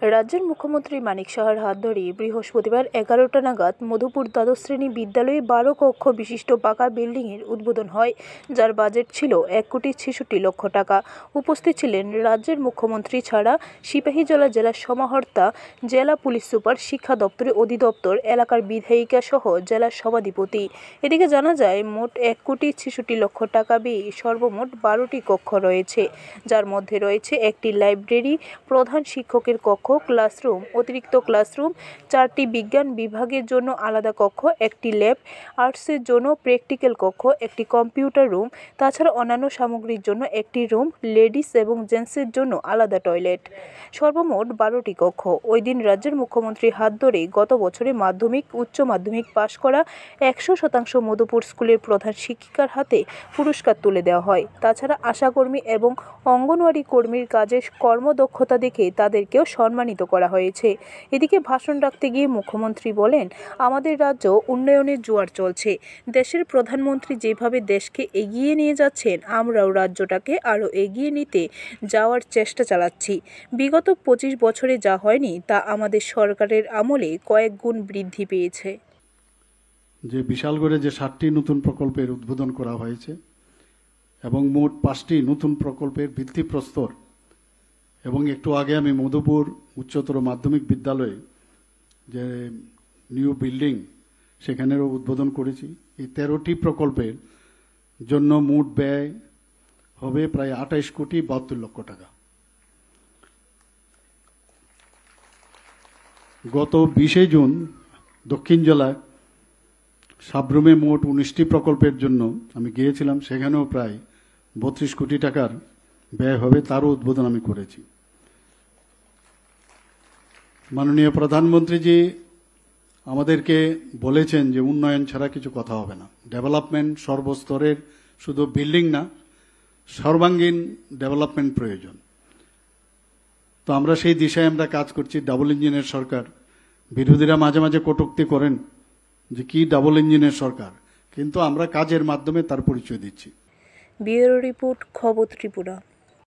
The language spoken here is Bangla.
রাজ্যের মুখ্যমন্ত্রী মানিক সাহার হাত ধরে বৃহস্পতিবার 11টা নাগাদ মধুপুর দ্বাদশ শ্রেণী বিদ্যালয়ে 12 কক্ষ বিশিষ্ট পাকা বিল্ডিংয়ের উদ্বোধন হয়, যার বাজেট ছিল 1,66,00,000 টাকা। উপস্থিত ছিলেন রাজ্যের মুখ্যমন্ত্রী ছাড়া সিপাহীজলা জেলার সমাহর্তা, জেলা পুলিশ সুপার, শিক্ষা দপ্তরের অধিদপ্তর, এলাকার বিধায়িকা সহ জেলার সভাধিপতি। এদিকে জানা যায়, মোট 1,66,00,000 টাকা ব্যয়ে সর্বমোট 12টি কক্ষ রয়েছে, যার মধ্যে রয়েছে একটি লাইব্রেরি, প্রধান শিক্ষকের কক্ষ, ক্লাসরুম, অতিরিক্ত ক্লাসরুম, 4টি বিজ্ঞান বিভাগের জন্য আলাদা কক্ষ, একটি ল্যাব, আর্টসের জন্য প্র্যাকটিক্যাল কক্ষ, একটি কম্পিউটার রুম, তাছাড়া অন্যান্য সামগ্রীর জন্য একটি রুম, লেডিস এবং জেন্টসের জন্য আলাদা টয়লেট। সর্বমোট 12টি কক্ষ। ওই দিন রাজ্যের মুখ্যমন্ত্রীর হাত ধরে গত বছরে মাধ্যমিক, উচ্চ মাধ্যমিক পাশ করা 100% মধুপুর স্কুলের প্রধান শিক্ষিকার হাতে পুরস্কার তুলে দেওয়া হয়। তাছাড়া আশাকর্মী এবং অঙ্গনওয়াড়ি কর্মীর কাজের কর্মদক্ষতা দেখে তাদেরকেও সম্মানিত করা হয়েছে। এদিকে ভাষণ রাখতে গিয়ে মুখ্যমন্ত্রী বলেন, আমাদের রাজ্য উন্নয়নের জোয়ার চলছে। দেশের প্রধানমন্ত্রী যেভাবে দেশকে এগিয়ে নিয়ে যাচ্ছেন, আমরাও রাজ্যটাকে আরও এগিয়ে নিতে যাওয়ার চেষ্টা চালাচ্ছি। বিগত 25 বছরে যা হয়নি তা আমাদের সরকারের আমলে কয়েক গুণ বৃদ্ধি পেয়েছে। যে বিশালগড়ে যে 7টি নতুন প্রকল্পের উদ্বোধন করা হয়েছে এবং মোট 5টি নতুন প্রকল্পের ভিত্তিপ্রস্তর, এবং একটু আগে আমি মধুপুর উচ্চতর মাধ্যমিক বিদ্যালয়ে যে নিউ বিল্ডিং সেখানেরও উদ্বোধন করেছি। এই 13টি প্রকল্পের জন্য মোট ব্যয় হবে প্রায় 28,72,00,000 টাকা। গত 20 জুন দক্ষিণ জেলায় সাবরুমে মোট 19টি প্রকল্পের জন্য আমি গিয়েছিলাম, সেখানেও প্রায় 32 কোটি টাকার ব্যয় হবে, তারও উদ্বোধন আমি করেছি। মাননীয় প্রধানমন্ত্রীজি আমাদেরকে বলেছেন যে উন্নয়ন ছাড়া কিছু কথা হবে না। ডেভেলপমেন্ট সর্বস্তরের, শুধু বিল্ডিং না, সর্বাঙ্গীন ডেভেলপমেন্ট প্রয়োজন। তো আমরা সেই দিশায় আমরা কাজ করছি। ডাবল ইঞ্জিনের সরকার, বিরোধীরা মাঝে মাঝে কটূক্তি করেন যে কি ডাবল ইঞ্জিনের সরকার, কিন্তু আমরা কাজের মাধ্যমে তার পরিচয় দিচ্ছি। ব্যুরো রিপোর্ট, খবর ত্রিপুরা।